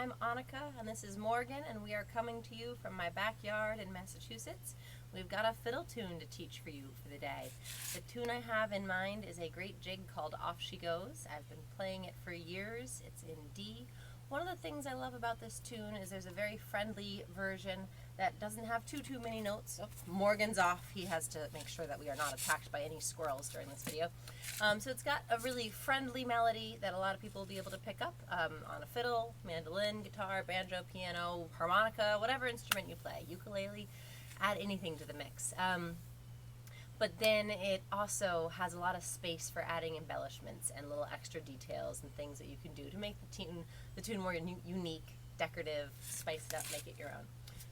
I'm Annika, and this is Morgan, and we are coming to you from my backyard in Massachusetts. We've got a fiddle tune to teach for you for the day. The tune I have in mind is a great jig called Off She Goes. I've been playing it for years. It's in D. One of the things I love about this tune is there's a very friendly version that doesn't have too many notes. Oh, Morgan's off. He has to make sure that we are not attacked by any squirrels during this video. So it's got a really friendly melody that a lot of people will be able to pick up on a fiddle, mandolin, guitar, banjo, piano, harmonica, whatever instrument you play, ukulele, add anything to the mix. But then it also has a lot of space for adding embellishments and little extra details and things that you can do to make the tune more unique, decorative, spice it up, make it your own.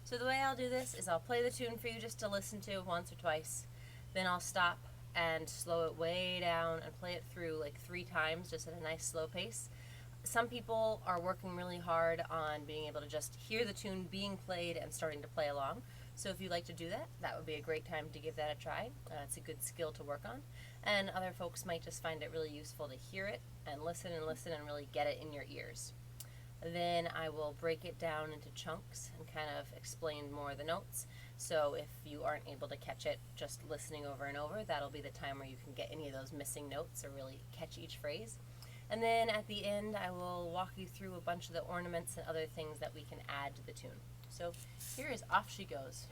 So the way I'll do this is I'll play the tune for you just to listen to once or twice, then I'll stop and slow it way down and play it through like 3 times just at a nice slow pace. Some people are working really hard on being able to just hear the tune being played and starting to play along. So if you'd like to do that, that would be a great time to give that a try. It's a good skill to work on. And other folks might just find it really useful to hear it and listen and really get it in your ears. Then I will break it down into chunks and kind of explain more of the notes. So if you aren't able to catch it just listening over and over, that'll be the time where you can get any of those missing notes or really catch each phrase. And then at the end, I will walk you through a bunch of the ornaments and other things that we can add to the tune. So here is Off She Goes.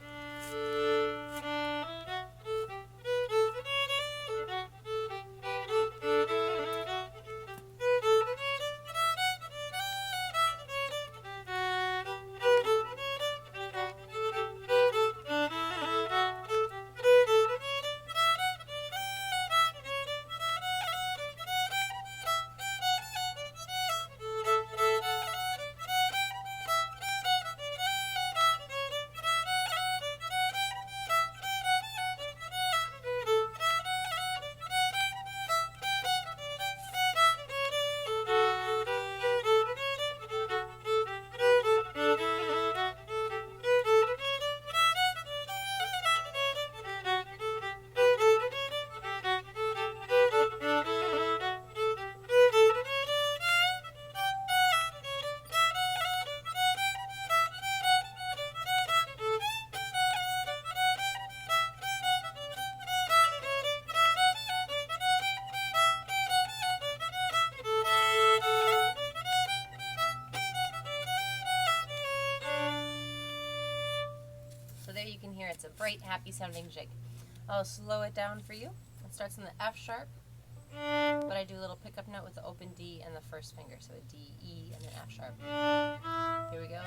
So there you can hear it's a bright, happy sounding jig. I'll slow it down for you. It starts in the F sharp, but I do a little pickup note with the open D and the first finger, so a D, E, and then F sharp. Here we go.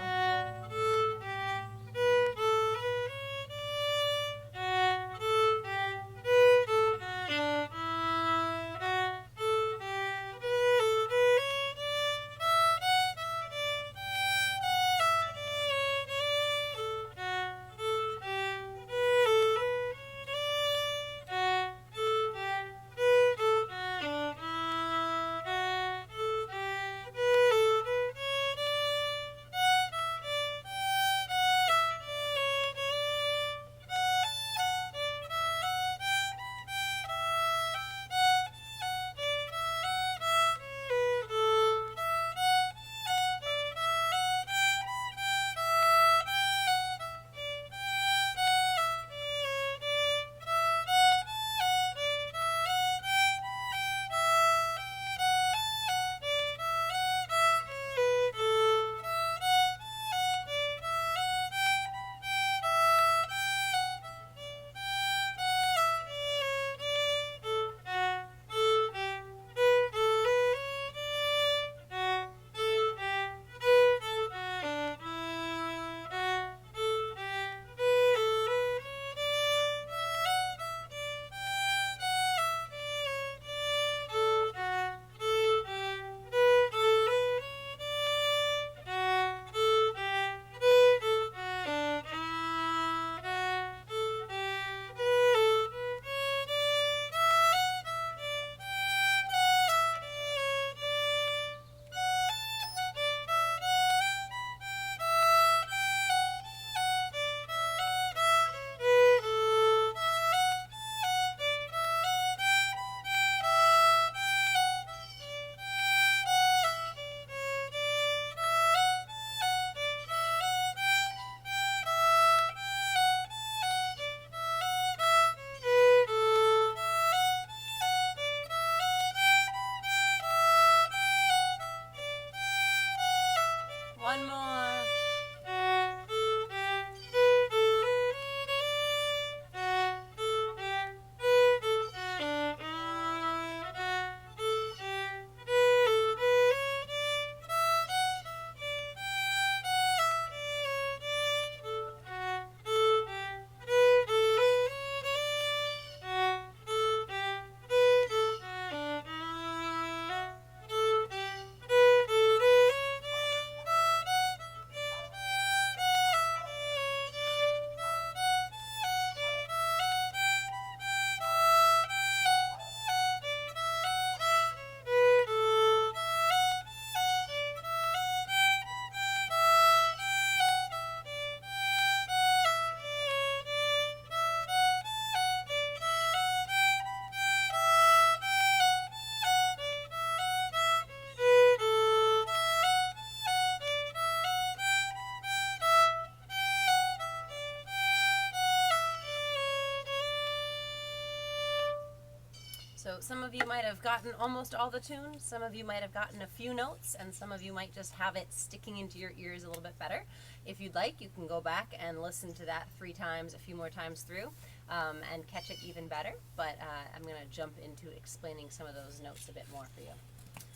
some of you might have gotten almost all the tune, some of you might have gotten a few notes, and some of you might just have it sticking into your ears a little bit better. If you'd like, you can go back and listen to that 3 times, a few more times through, and catch it even better. But I'm going to jump into explaining some of those notes a bit more for you.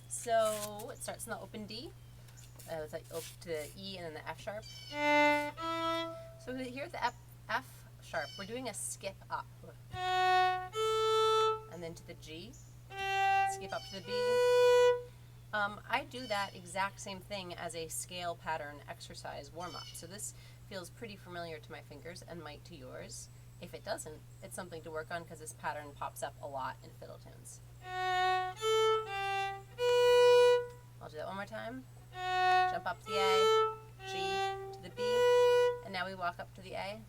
So it starts in the open D. It's like up to the E and then the F sharp. So here at the F sharp, we're doing a skip up. And then to the G, skip up to the B. I do that exact same thing as a scale pattern exercise warm-up. So this feels pretty familiar to my fingers and might to yours. If it doesn't, it's something to work on because this pattern pops up a lot in fiddle tunes. I'll do that one more time. Jump up to the A, G to the B, and now we walk up to the A.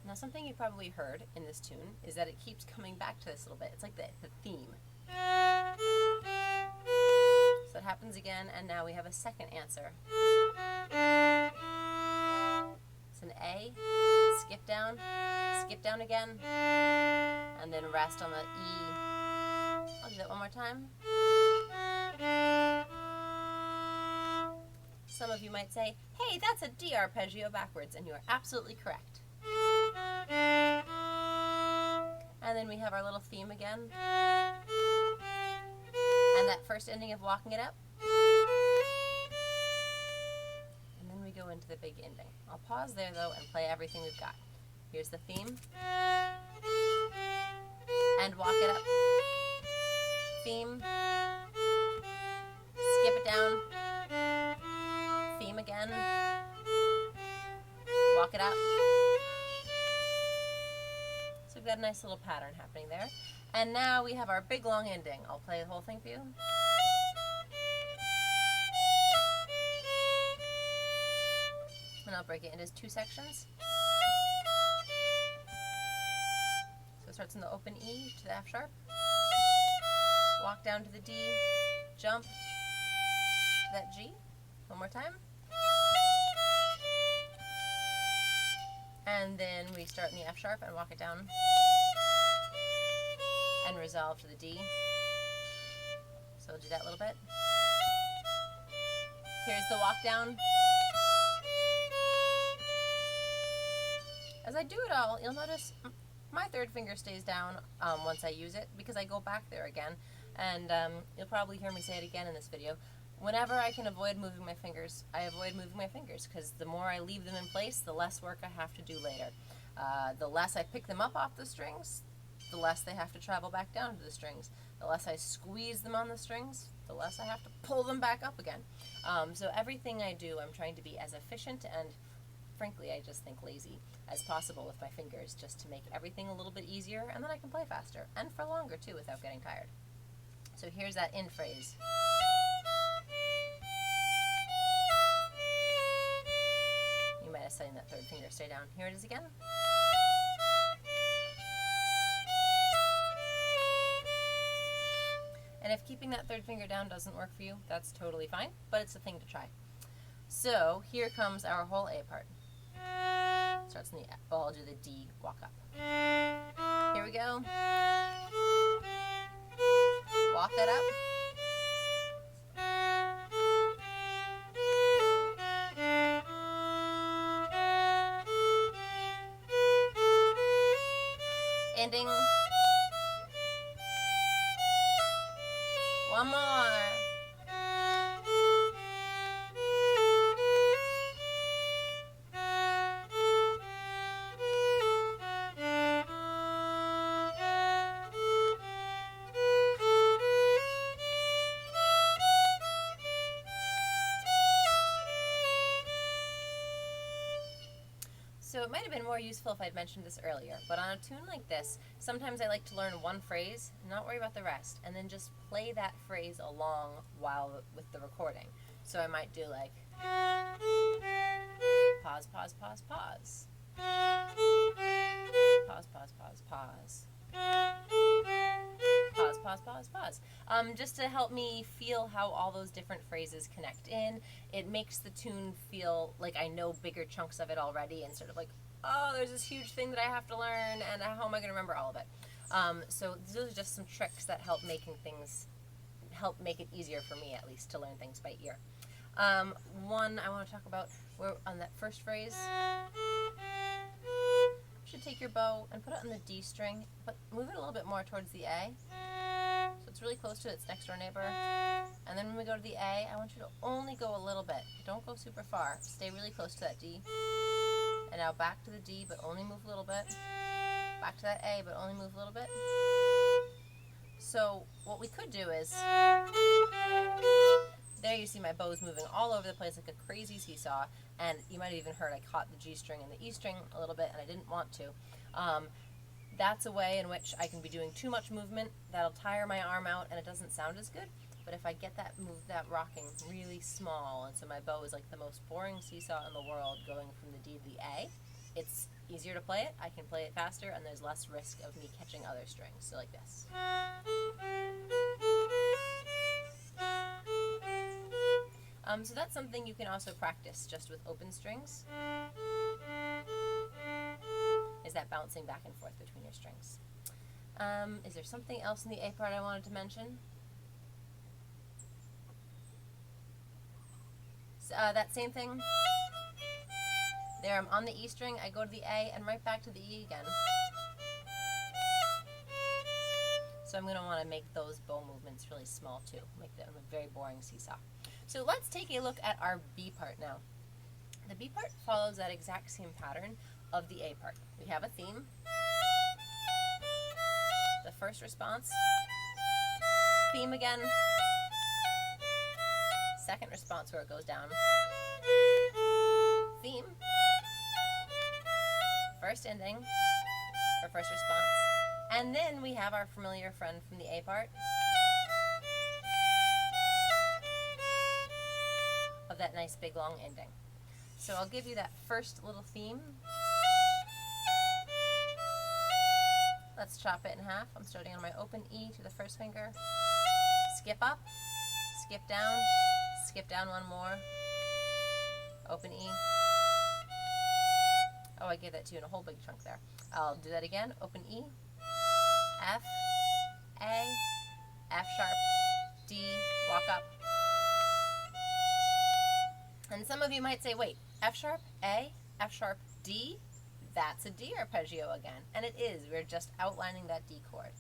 Now something you probably heard in this tune is that it keeps coming back to this a little bit. It's like the theme. So it happens again, and now we have a second answer. It's an A, skip down again, and then rest on the E. I'll do that one more time. Some of you might say, hey, that's a D arpeggio backwards, and you are absolutely correct. And then we have our little theme again. And that first ending of walking it up. And then we go into the big ending. I'll pause there though and play everything we've got. Here's the theme. And walk it up. Theme. Skip it down. Theme again. Walk it up. So we've got a nice little pattern happening there. And now we have our big long ending. I'll play the whole thing for you. And I'll break it into 2 sections. So it starts in the open E to the F sharp. Walk down to the D. Jump to that G. One more time. And then we start in the F sharp and walk it down. And resolve to the D. So we'll do that a little bit. Here's the walk down. As I do it all, you'll notice my third finger stays down once I use it because I go back there again. And you'll probably hear me say it again in this video. Whenever I can avoid moving my fingers, I avoid moving my fingers because the more I leave them in place, the less work I have to do later. The less I pick them up off the strings, the less they have to travel back down to the strings. The less I squeeze them on the strings, the less I have to pull them back up again. So everything I do, I'm trying to be as efficient and, frankly, I just think lazy as possible with my fingers, just to make everything a little bit easier, and then I can play faster, and for longer too without getting tired. So here's that in phrase. You might have said that third finger stay down. Here it is again. And if keeping that third finger down doesn't work for you, that's totally fine, but it's a thing to try. So here comes our whole A part. Starts in the F. Well, I'll do the D, walk up. Here we go. Walk that up. Ending. One more. So it might have been more useful if I'd mentioned this earlier, but on a tune like this, sometimes I like to learn one phrase, not worry about the rest, and then just play that phrase along while with the recording. So I might do like pause, pause, pause, pause. Pause, pause, pause, pause. Pause, pause, pause, pause. Just to help me feel how all those different phrases connect in. It makes the tune feel like I know bigger chunks of it already, and sort of like, oh, there's this huge thing that I have to learn, and how am I going to remember all of it? So those are just some tricks that help make it easier for me, at least, to learn things by ear. One I want to talk about, where on that first phrase, you should take your bow and put it on the D string, but move it a little bit more towards the A. So it's really close to its next door neighbor. And then when we go to the A, I want you to only go a little bit. Don't go super far. Stay really close to that D. And now back to the D, but only move a little bit. Back to that A, but only move a little bit. So what we could do is, there you see my bow's moving all over the place like a crazy seesaw, and you might have even heard I caught the G string and the E string a little bit, and I didn't want to. That's a way in which I can be doing too much movement. That'll tire my arm out and it doesn't sound as good. But if I get that rocking really small, and so my bow is like the most boring seesaw in the world going from the D to the A, it's easier to play it, I can play it faster, and there's less risk of me catching other strings. So like this. So that's something you can also practice just with open strings, is that bouncing back and forth between your strings. Is there something else in the A part I wanted to mention? That same thing. There, I'm on the E string, I go to the A, and right back to the E again. So I'm going to want to make those bow movements really small too, make them a very boring seesaw. So let's take a look at our B part now. The B part follows that exact same pattern of the A part. We have a theme. The first response, theme again. Second response where it goes down, theme. First ending, or first response. And then we have our familiar friend from the A part of that nice big long ending. So I'll give you that first little theme. Let's chop it in half. I'm starting on my open E to the first finger. Skip up, skip down one more. Open E. Oh, I gave that to you in a whole big chunk there. I'll do that again. Open E, F, A, F sharp, D, walk up. And some of you might say, wait, F sharp, A, F sharp, D? That's a D arpeggio again. And it is. We're just outlining that D chord.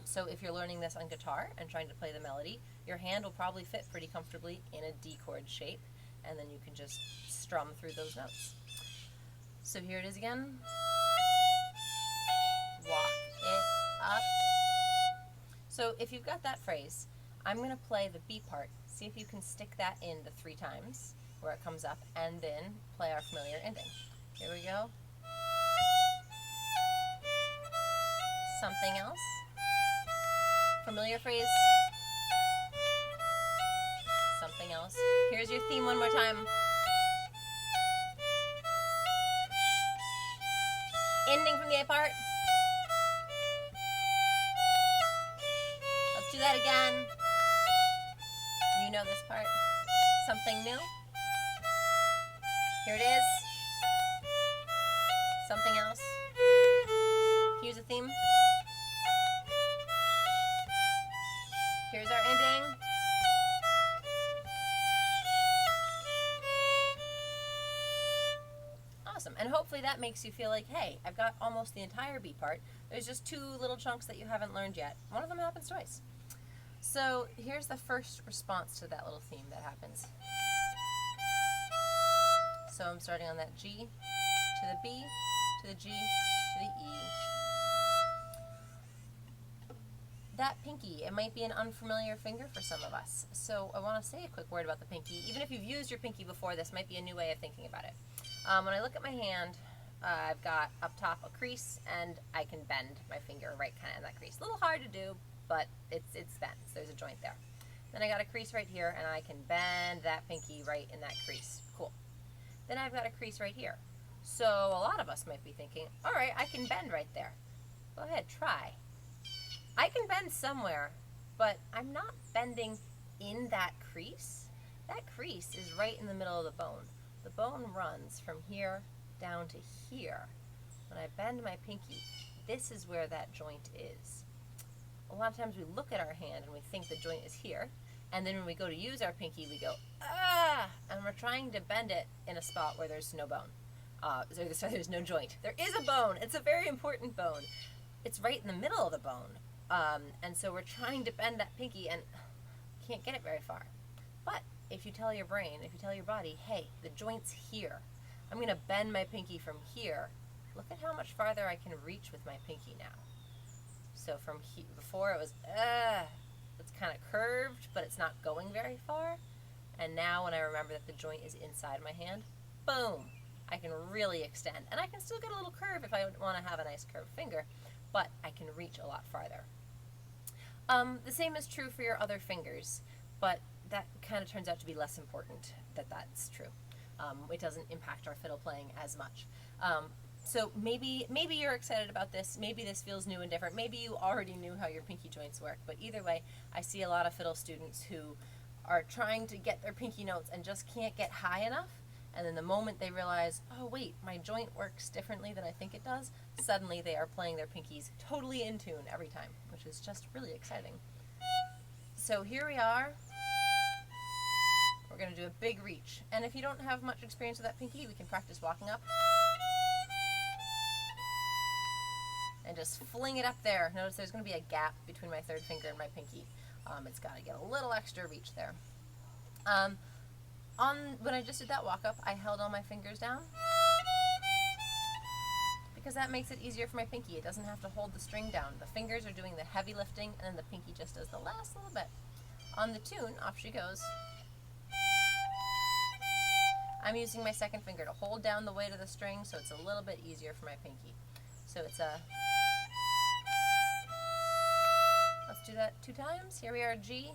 So if you're learning this on guitar and trying to play the melody, your hand will probably fit pretty comfortably in a D chord shape, and then you can just strum through those notes. So here it is again. Walk it up. So if you've got that phrase, I'm going to play the B part. See if you can stick that in the 3 times where it comes up, and then play our familiar ending. Here we go. Something else. Familiar phrase. Something else. Here's your theme one more time. Ending from the A part. Let's do that again. You know this part. Something new. Here it is. Something else. Here's a theme. Here's our ending. Awesome. And hopefully that makes you feel like, hey, I've got almost the entire B part. There's just 2 little chunks that you haven't learned yet. One of them happens twice. So here's the first response to that little theme that happens. So I'm starting on that G to the B to the G to the E. That pinky, it might be an unfamiliar finger for some of us. So I want to say a quick word about the pinky. Even if you've used your pinky before, this might be a new way of thinking about it. When I look at my hand, I've got up top a crease, and I can bend my finger right kind of in that crease. A little hard to do, but it's bent. So there's a joint there. Then I got a crease right here, and I can bend that pinky right in that crease. Cool. Then I've got a crease right here. So a lot of us might be thinking, all right, I can bend right there. Go ahead, try. I can bend somewhere, but I'm not bending in that crease. That crease is right in the middle of the bone. The bone runs from here down to here. When I bend my pinky, this is where that joint is. A lot of times we look at our hand and we think the joint is here, and then when we go to use our pinky, we go, ah, and we're trying to bend it in a spot where there's no bone. Sorry, there's no joint. There is a bone. It's a very important bone. It's right in the middle of the bone. And so we're trying to bend that pinky and can't get it very far. But if you tell your brain, if you tell your body, hey, the joint's here. I'm going to bend my pinky from here. Look at how much farther I can reach with my pinky now. So from before it was, it's kind of curved, but it's not going very far. And now when I remember that the joint is inside my hand, boom, I can really extend. And I can still get a little curve if I want to have a nice curved finger, but I can reach a lot farther. The same is true for your other fingers, but that kind of turns out to be less important that that's true. It doesn't impact our fiddle playing as much. So maybe you're excited about this. Maybe this feels new and different. Maybe you already knew how your pinky joints work. But either way, I see a lot of fiddle students who are trying to get their pinky notes and just can't get high enough. And then the moment they realize, oh wait, my joint works differently than I think it does, suddenly they are playing their pinkies totally in tune every time, which is just really exciting. So here we are. We're going to do a big reach. And if you don't have much experience with that pinky, we can practice walking up. And just fling it up there. Notice there's going to be a gap between my third finger and my pinky. It's got to get a little extra reach there. When I just did that walk up, I held all my fingers down because that makes it easier for my pinky. It doesn't have to hold the string down. The fingers are doing the heavy lifting, and then the pinky just does the last little bit. On the tune, off she goes. I'm using my second finger to hold down the weight of the string, so it's a little bit easier for my pinky. So it's a... Let's do that 2 times. Here we are, G.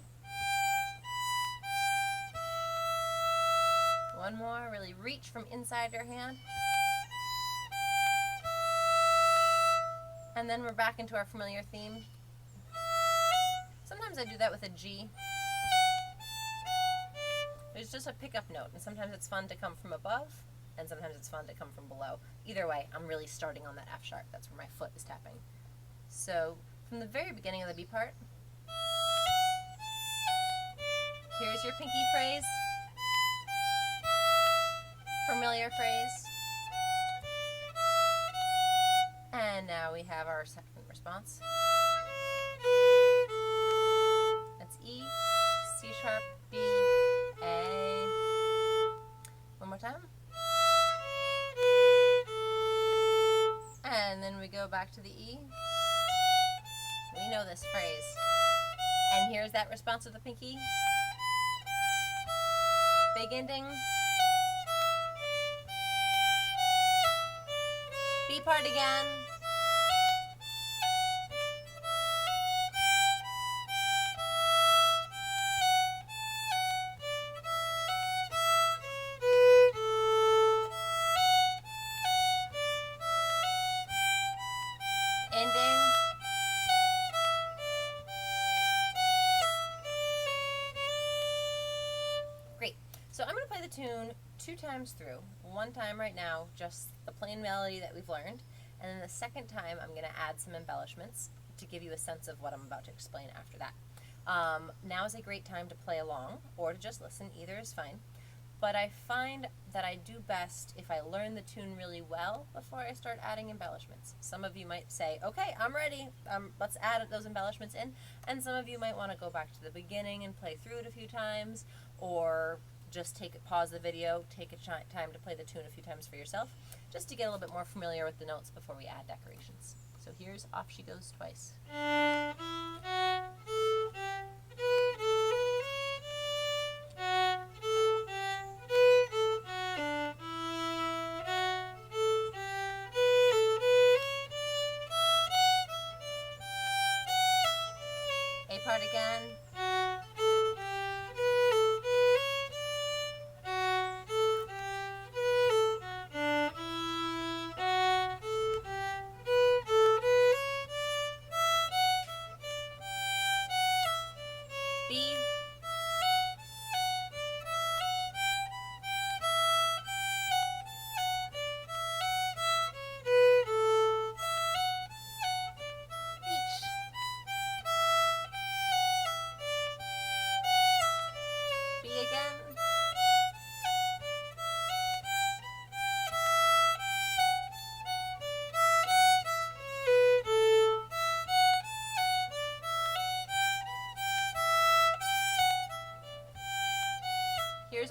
One more, really reach from inside your hand. And then we're back into our familiar theme. Sometimes I do that with a G. It's just a pickup note, and sometimes it's fun to come from above, and sometimes it's fun to come from below. Either way, I'm really starting on that F sharp. That's where my foot is tapping. So, from the very beginning of the B part, here's your pinky phrase. Familiar phrase. And now we have our second response. That's E, C sharp, B, A. One more time. And then we go back to the E. We know this phrase. And here's that response of the pinky. Big ending. B part again. Ending. Great. So I'm going to play the tune 2 times through. One time right now, just the plain melody that we've learned, and then the second time I'm going to add some embellishments to give you a sense of what I'm about to explain after that. Now is a great time to play along, or to just listen. Either is fine. But I find that I do best if I learn the tune really well before I start adding embellishments. Some of you might say, okay, I'm ready, let's add those embellishments in, and some of you might want to go back to the beginning and play through it a few times, or just pause the video, take a time to play the tune a few times for yourself, just to get a little bit more familiar with the notes before we add decorations. So here's Off She Goes Twice. A part again.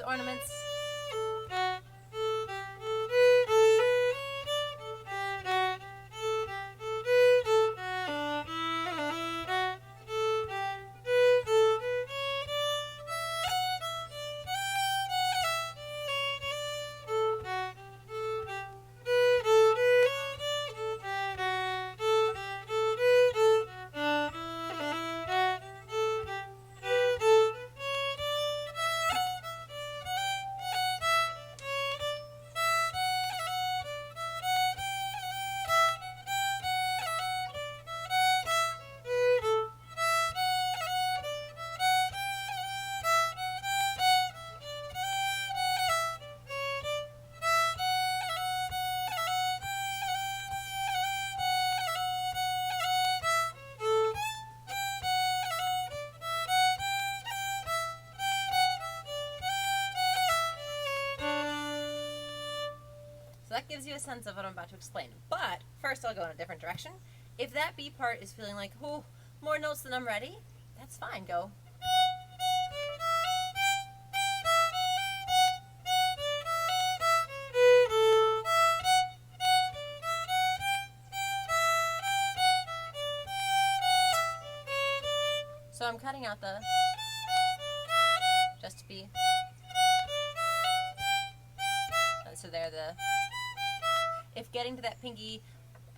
ornaments. So that gives you a sense of what I'm about to explain. But first I'll go in a different direction. If that B part is feeling like, oh, more notes than I'm ready, that's fine. Go. So I'm cutting out the just to be. So there if getting to that pinky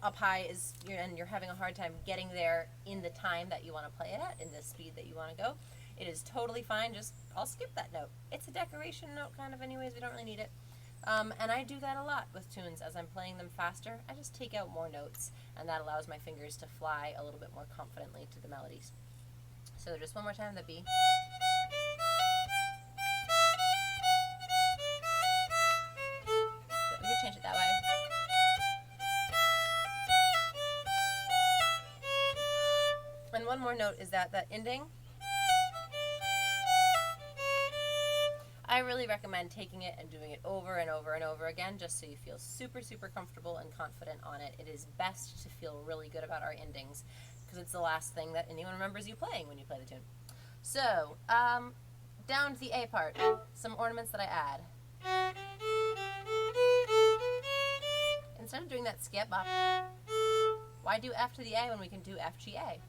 up high is and you're having a hard time getting there in the time that you want to play it at, in the speed that you want to go, it is totally fine. Just I'll skip that note. It's a decoration note kind of anyways. We don't really need it. And I do that a lot with tunes. As I'm playing them faster, I just take out more notes, and that allows my fingers to fly a little bit more confidently to the melodies. So just one more time, the B. So we could change it that way. And one more note is that ending. I really recommend taking it and doing it over and over and over again, just so you feel super, super comfortable and confident on it. It is best to feel really good about our endings, because it's the last thing that anyone remembers you playing when you play the tune. So, down to the A part, some ornaments that I add. Instead of doing that skip up, why do F to the A when we can do F, G, A?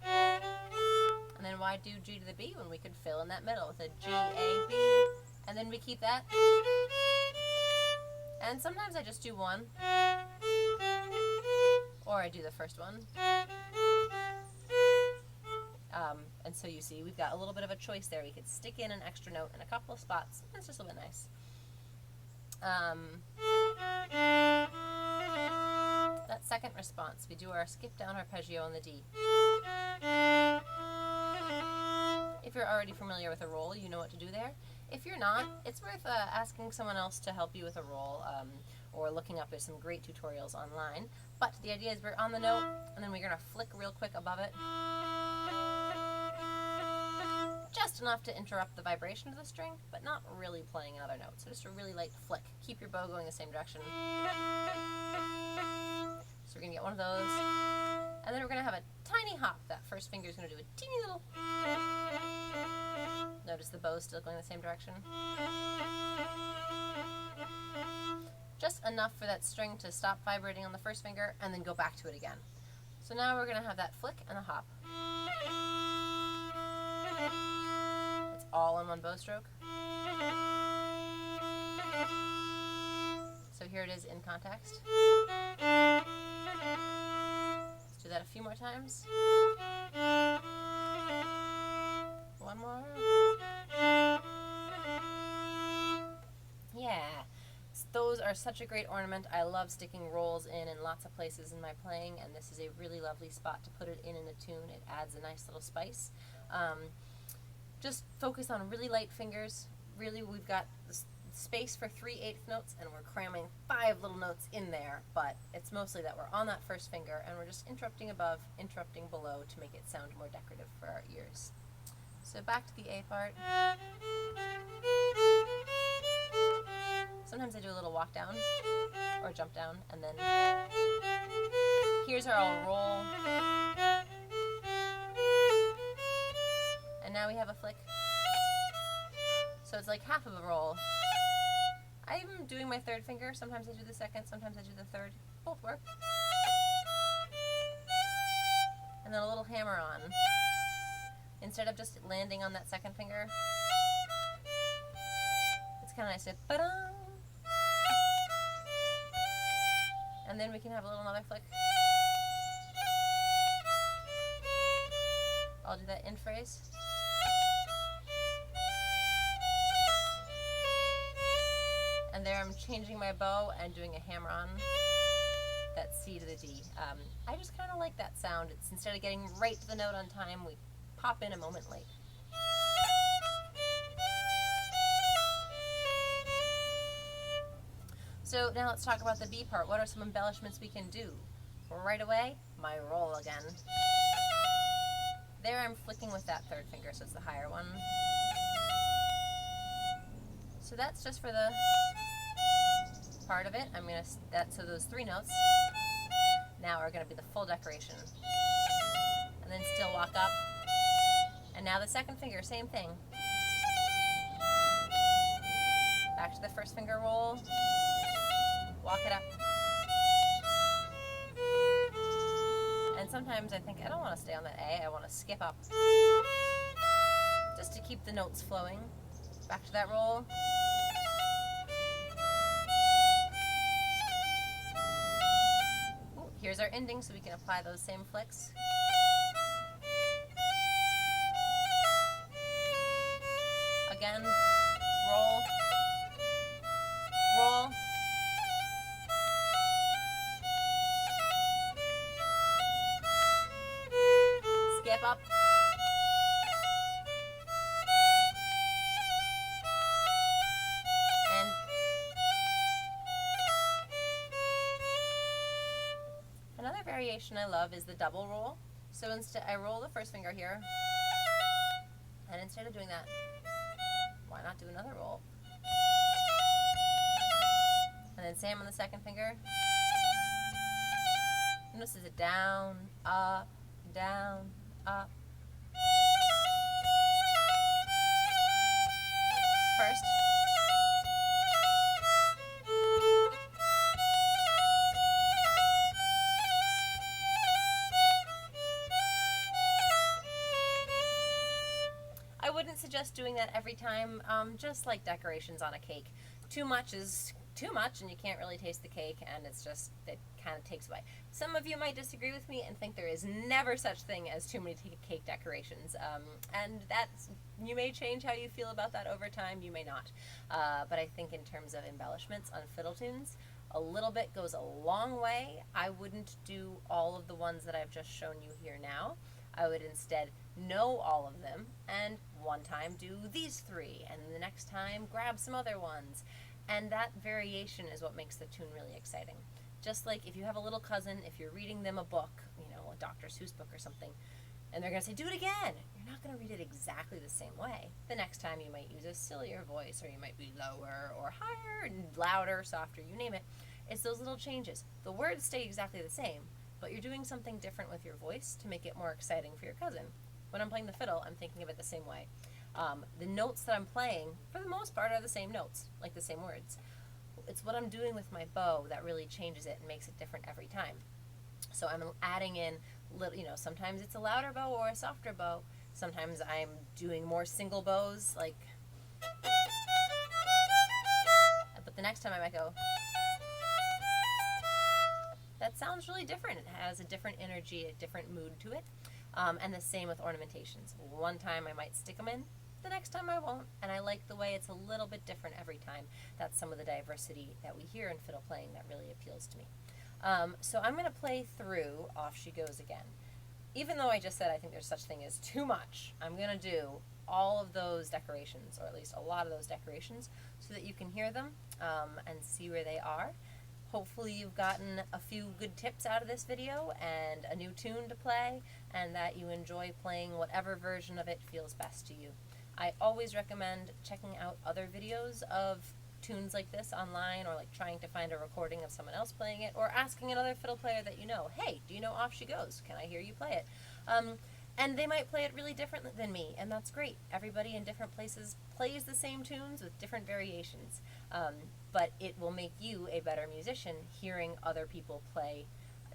And then why do G to the B when we could fill in that middle with a G, A, B? And then we keep that. And sometimes I just do one. Or I do the first one. And so you see, we've got a little bit of a choice there. We could stick in an extra note in a couple of spots. It's just a little bit nice. That second response, we do our skip down arpeggio on the D. If you're already familiar with a roll, you know what to do there. If you're not, it's worth asking someone else to help you with a roll, or looking up. There's some great tutorials online. But the idea is we're on the note, and then we're going to flick real quick above it. Just enough to interrupt the vibration of the string, but not really playing another note. So just a really light flick. Keep your bow going the same direction. So we're going to get one of those. And then we're going to have a tiny hop. That first finger is going to do a teeny little. Notice the bow is still going the same direction. Just enough for that string to stop vibrating on the first finger and then go back to it again. So now we're going to have that flick and a hop. It's all in one bow stroke. So here it is in context. Let's do that a few more times. One more. Yeah. Those are such a great ornament. I love sticking rolls in lots of places in my playing, and this is a really lovely spot to put it in a tune. It adds a nice little spice. Just focus on really light fingers. Really, we've got space for 3/8 notes, and we're cramming 5 little notes in there, but it's mostly that we're on that first finger, and we're just interrupting above, interrupting below to make it sound more decorative for our ears. So back to the A part. Sometimes I do a little walk down or jump down, and then here's our old roll. And now we have a flick. So it's like half of a roll. I'm doing my third finger. Sometimes I do the second, sometimes I do the third. Both work. And then a little hammer on. Instead of just landing on that second finger, it's kind of nice to ba-dum. And then we can have a little another flick. I'll do that in phrase. And there I'm changing my bow and doing a hammer on that C to the D. I just kind of like that sound. It's instead of getting right to the note on time, we pop in a moment late. So now let's talk about the B part. What are some embellishments we can do? Right away, my roll again. There I'm flicking with that third finger, so it's the higher one. So that's just for the part of it. So those 3 notes now are gonna be the full decoration. And then still walk up. And now the second finger, same thing. Back to the first finger roll. Walk it up. And sometimes I think I don't want to stay on that A, I want to skip up. Just to keep the notes flowing. Back to that roll. Ooh, here's our ending so we can apply those same flicks. Again, roll, roll. Skip up. And another variation I love is the double roll. So instead I roll the first finger here, and instead of doing that, why not do another roll? And then same on the second finger. Notice is it down, up, down, up. First. I wouldn't suggest doing that every time, just like decorations on a cake. Too much is too much and you can't really taste the cake, and it's just, it kind of takes away. Some of you might disagree with me and think there is never such thing as too many cake decorations, and that's, you may change how you feel about that over time, you may not. But I think in terms of embellishments on fiddle tunes, a little bit goes a long way. I wouldn't do all of the ones that I've just shown you here now. I would instead know all of them, and one time do these 3, and the next time grab some other ones. And that variation is what makes the tune really exciting. Just like if you have a little cousin, if you're reading them a book, you know, a Dr. Seuss book or something, and they're going to say, do it again. You're not going to read it exactly the same way. The next time you might use a sillier voice, or you might be lower or higher and louder, softer, you name it. It's those little changes. The words stay exactly the same, but you're doing something different with your voice to make it more exciting for your cousin. When I'm playing the fiddle, I'm thinking of it the same way. The notes that I'm playing, for the most part, are the same notes, like the same words. It's what I'm doing with my bow that really changes it and makes it different every time. So I'm adding in, you know, sometimes it's a louder bow or a softer bow. Sometimes I'm doing more single bows, like, but the next time I might go, that sounds really different. It has a different energy, a different mood to it. And the same with ornamentations. One time I might stick them in, the next time I won't, and I like the way it's a little bit different every time. That's some of the diversity that we hear in fiddle playing that really appeals to me. So I'm going to play through Off She Goes Again. Even though I just said I think there's such thing as too much, I'm going to do all of those decorations, or at least a lot of those decorations, so that you can hear them and see where they are. Hopefully you've gotten a few good tips out of this video and a new tune to play, and that you enjoy playing whatever version of it feels best to you. I always recommend checking out other videos of tunes like this online, or like trying to find a recording of someone else playing it, or asking another fiddle player that you know, hey, do you know Off She Goes? Can I hear you play it? And they might play it really different than me, and that's great. Everybody in different places plays the same tunes with different variations, but it will make you a better musician hearing other people play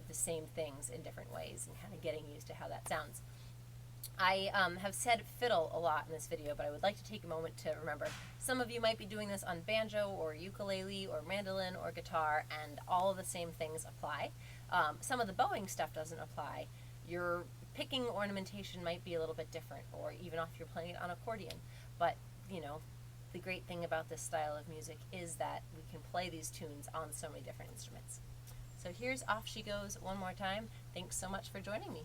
the same things in different ways and kind of getting used to how that sounds. I have said fiddle a lot in this video, but I would like to take a moment to remember some of you might be doing this on banjo or ukulele or mandolin or guitar, and all of the same things apply. Some of the bowing stuff doesn't apply. Your picking ornamentation might be a little bit different, or even if you're playing it on accordion. But, you know, the great thing about this style of music is that we can play these tunes on so many different instruments. So here's Off She Goes one more time. Thanks so much for joining me.